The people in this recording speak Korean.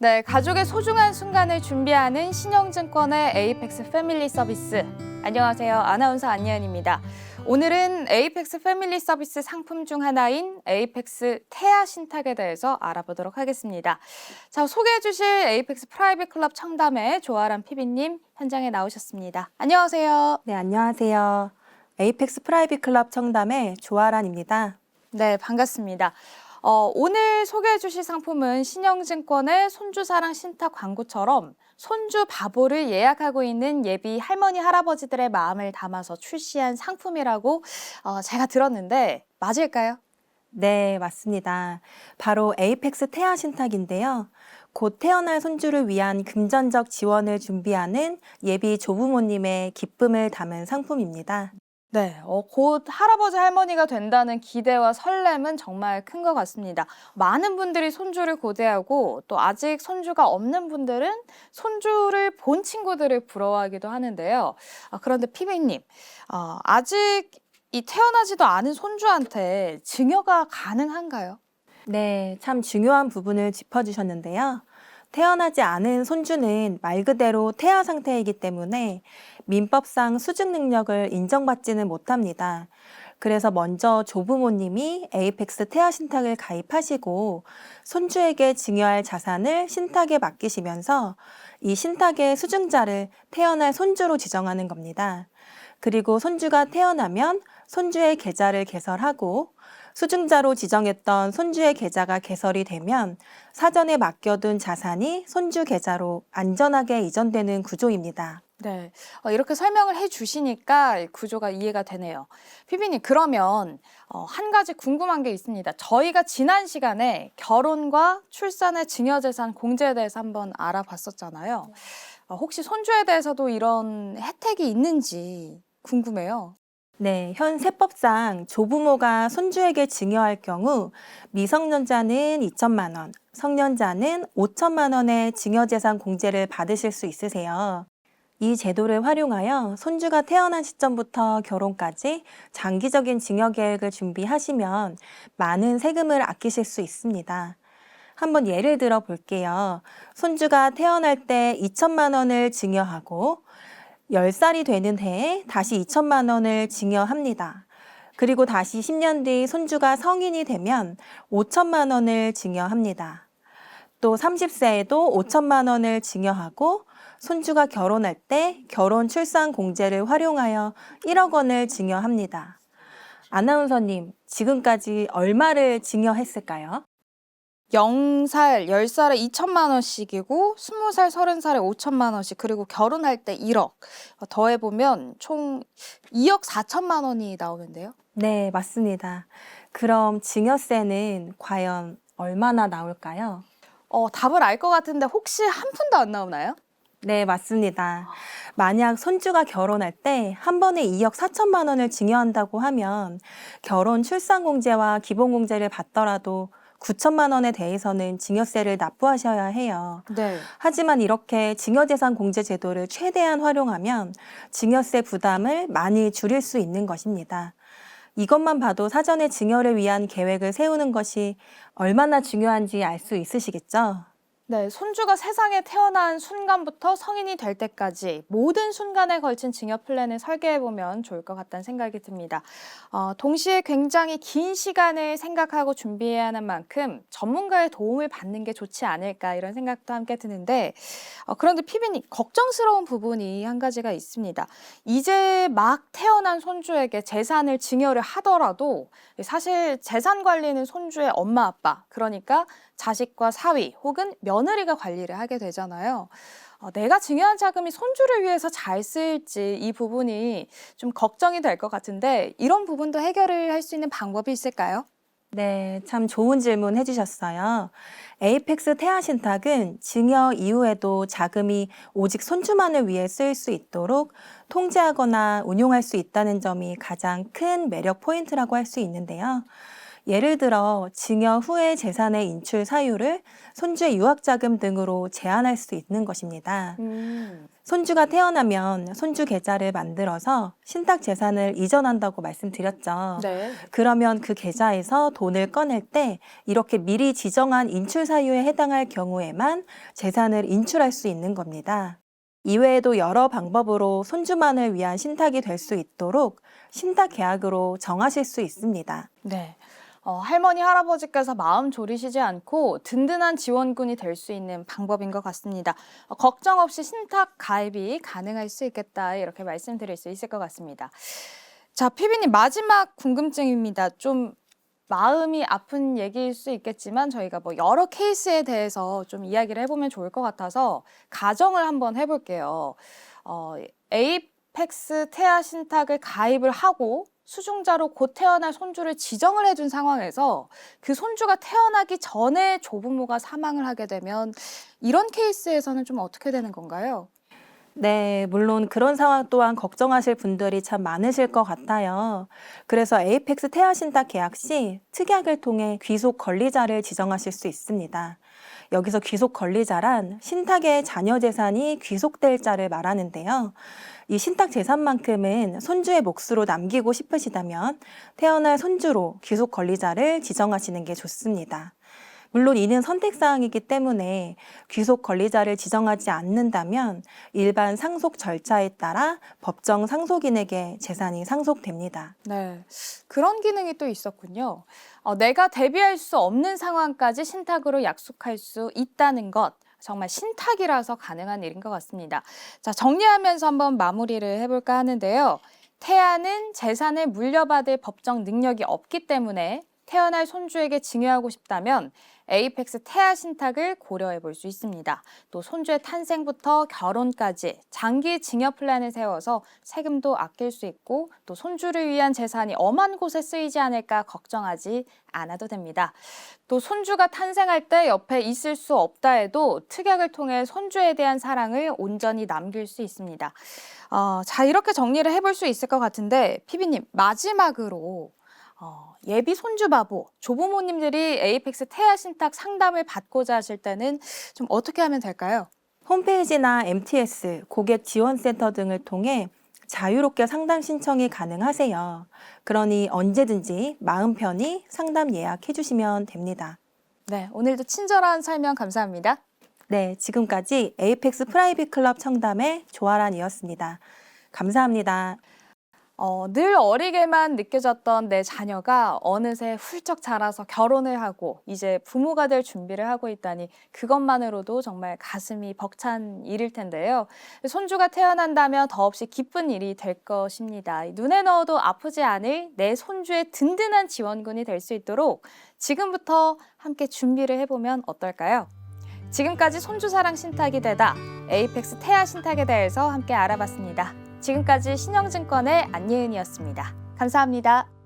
네, 가족의 소중한 순간을 준비하는 신영증권의 에이펙스 패밀리 서비스. 안녕하세요. 아나운서 안예은입니다. 오늘은 에이펙스 패밀리 서비스 상품 중 하나인 에이펙스 태아 신탁에 대해서 알아보도록 하겠습니다. 자, 소개해 주실 에이펙스 프라이빗 클럽 청담의 조아람 PB님 현장에 나오셨습니다. 안녕하세요. 네, 안녕하세요. 에이펙스 프라이빗 클럽 청담의 조아란입니다. 네, 반갑습니다. 오늘 소개해 주실 상품은 신영증권의 손주사랑 신탁 광고처럼 손주 바보를 예약하고 있는 예비 할머니, 할아버지들의 마음을 담아서 출시한 상품이라고 제가 들었는데 맞을까요? 네, 맞습니다. 바로 에이펙스 태아 신탁인데요. 곧 태어날 손주를 위한 금전적 지원을 준비하는 예비 조부모님의 기쁨을 담은 상품입니다. 네, 곧 할아버지, 할머니가 된다는 기대와 설렘은 정말 큰 것 같습니다. 많은 분들이 손주를 고대하고 또 아직 손주가 없는 분들은 손주를 본 친구들을 부러워하기도 하는데요. 그런데 피비님, 아직 이 태어나지도 않은 손주한테 증여가 가능한가요? 네, 참 중요한 부분을 짚어주셨는데요. 태어나지 않은 손주는 말 그대로 태아 상태이기 때문에 민법상 수증 능력을 인정받지는 못합니다. 그래서 먼저 조부모님이 에이펙스 태아 신탁을 가입하시고 손주에게 증여할 자산을 신탁에 맡기시면서 이 신탁의 수증자를 태어날 손주로 지정하는 겁니다. 그리고 손주가 태어나면 손주의 계좌를 개설하고 수증자로 지정했던 손주의 계좌가 개설이 되면 사전에 맡겨둔 자산이 손주 계좌로 안전하게 이전되는 구조입니다. 네, 이렇게 설명을 해주시니까 구조가 이해가 되네요. 피비님, 그러면 한 가지 궁금한 게 있습니다. 저희가 지난 시간에 결혼과 출산의 증여재산 공제에 대해서 한번 알아봤었잖아요. 혹시 손주에 대해서도 이런 혜택이 있는지 궁금해요. 네, 현 세법상 조부모가 손주에게 증여할 경우 미성년자는 2천만 원, 성년자는 5천만 원의 증여재산 공제를 받으실 수 있으세요. 이 제도를 활용하여 손주가 태어난 시점부터 결혼까지 장기적인 증여 계획을 준비하시면 많은 세금을 아끼실 수 있습니다. 한번 예를 들어 볼게요. 손주가 태어날 때 2천만 원을 증여하고 10살이 되는 해에 다시 2천만 원을 증여합니다. 그리고 다시 10년 뒤 손주가 성인이 되면 5천만 원을 증여합니다. 또 30세에도 5천만 원을 증여하고 손주가 결혼할 때 결혼 출산 공제를 활용하여 1억 원을 증여합니다. 아나운서님, 지금까지 얼마를 증여했을까요? 0살, 10살에 2천만 원씩이고 20살, 30살에 5천만 원씩 그리고 결혼할 때 1억 더해보면 총 2억 4천만 원이 나오는데요. 네, 맞습니다. 그럼 증여세는 과연 얼마나 나올까요? 답을 알 것 같은데 혹시 한 푼도 안 나오나요? 네, 맞습니다. 만약 손주가 결혼할 때 한 번에 2억 4천만 원을 증여한다고 하면 결혼 출산공제와 기본공제를 받더라도 9천만 원에 대해서는 증여세를 납부하셔야 해요. 네. 하지만 이렇게 증여재산 공제 제도를 최대한 활용하면 증여세 부담을 많이 줄일 수 있는 것입니다. 이것만 봐도 사전에 증여를 위한 계획을 세우는 것이 얼마나 중요한지 알 수 있으시겠죠? 네, 손주가 세상에 태어난 순간부터 성인이 될 때까지 모든 순간에 걸친 증여 플랜을 설계해보면 좋을 것 같다는 생각이 듭니다. 동시에 굉장히 긴 시간을 생각하고 준비해야 하는 만큼 전문가의 도움을 받는 게 좋지 않을까 이런 생각도 함께 드는데 그런데 피비님 걱정스러운 부분이 한 가지가 있습니다. 이제 막 태어난 손주에게 재산을 증여를 하더라도 사실 재산 관리는 손주의 엄마, 아빠 그러니까 자식과 사위 혹은 며느리가 관리를 하게 되잖아요. 내가 증여한 자금이 손주를 위해서 잘 쓰일지 이 부분이 좀 걱정이 될 것 같은데 이런 부분도 해결을 할 수 있는 방법이 있을까요? 네, 참 좋은 질문 해주셨어요. 에이펙스 태아 신탁은 증여 이후에도 자금이 오직 손주만을 위해 쓰일 수 있도록 통제하거나 운용할 수 있다는 점이 가장 큰 매력 포인트라고 할 수 있는데요. 예를 들어 증여 후의 재산의 인출 사유를 손주의 유학자금 등으로 제한할 수 있는 것입니다. 손주가 태어나면 손주 계좌를 만들어서 신탁 재산을 이전한다고 말씀드렸죠. 네. 그러면 그 계좌에서 돈을 꺼낼 때 이렇게 미리 지정한 인출 사유에 해당할 경우에만 재산을 인출할 수 있는 겁니다. 이외에도 여러 방법으로 손주만을 위한 신탁이 될 수 있도록 신탁 계약으로 정하실 수 있습니다. 네. 할머니, 할아버지께서 마음 졸이시지 않고 든든한 지원군이 될 수 있는 방법인 것 같습니다. 걱정 없이 신탁 가입이 가능할 수 있겠다, 이렇게 말씀드릴 수 있을 것 같습니다. 자, 피비님, 마지막 궁금증입니다. 좀 마음이 아픈 얘기일 수 있겠지만 저희가 뭐 여러 케이스에 대해서 좀 이야기를 해보면 좋을 것 같아서 가정을 한번 해볼게요. 에이펙스 태아 신탁을 가입을 하고 수중자로 곧 태어날 손주를 지정을 해준 상황에서 그 손주가 태어나기 전에 조부모가 사망을 하게 되면 이런 케이스에서는 좀 어떻게 되는 건가요? 네, 물론 그런 상황 또한 걱정하실 분들이 참 많으실 것 같아요. 그래서 에이펙스 태아 신탁 계약 시 특약을 통해 귀속 권리자를 지정하실 수 있습니다. 여기서 귀속 권리자란 신탁의 자녀 재산이 귀속될 자를 말하는데요. 이 신탁 재산만큼은 손주의 몫으로 남기고 싶으시다면 태어날 손주로 귀속 권리자를 지정하시는 게 좋습니다. 물론 이는 선택사항이기 때문에 귀속 권리자를 지정하지 않는다면 일반 상속 절차에 따라 법정 상속인에게 재산이 상속됩니다. 네, 그런 기능이 또 있었군요. 내가 대비할 수 없는 상황까지 신탁으로 약속할 수 있다는 것. 정말 신탁이라서 가능한 일인 것 같습니다. 자, 정리하면서 한번 마무리를 해볼까 하는데요. 태아는 재산을 물려받을 법정 능력이 없기 때문에 태어날 손주에게 증여하고 싶다면 에이펙스 태아 신탁을 고려해 볼 수 있습니다. 또 손주의 탄생부터 결혼까지 장기 증여 플랜을 세워서 세금도 아낄 수 있고 또 손주를 위한 재산이 엄한 곳에 쓰이지 않을까 걱정하지 않아도 됩니다. 또 손주가 탄생할 때 옆에 있을 수 없다 해도 특약을 통해 손주에 대한 사랑을 온전히 남길 수 있습니다. 자, 이렇게 정리를 해볼 수 있을 것 같은데 피비님, 마지막으로 예비 손주바보, 조부모님들이 에이펙스 태아 신탁 상담을 받고자 하실 때는 좀 어떻게 하면 될까요? 홈페이지나 MTS, 고객지원센터 등을 통해 자유롭게 상담 신청이 가능하세요. 그러니 언제든지 마음 편히 상담 예약해 주시면 됩니다. 네, 오늘도 친절한 설명 감사합니다. 네, 지금까지 에이펙스 프라이빗 클럽 청담의 조아란이었습니다. 감사합니다. 늘 어리게만 느껴졌던 내 자녀가 어느새 훌쩍 자라서 결혼을 하고 이제 부모가 될 준비를 하고 있다니 그것만으로도 정말 가슴이 벅찬 일일 텐데요. 손주가 태어난다면 더없이 기쁜 일이 될 것입니다. 눈에 넣어도 아프지 않을 내 손주의 든든한 지원군이 될 수 있도록 지금부터 함께 준비를 해보면 어떨까요? 지금까지 손주사랑 신탁이 되다 에이펙스 태아 신탁에 대해서 함께 알아봤습니다. 지금까지 신영증권의 안예은이었습니다. 감사합니다.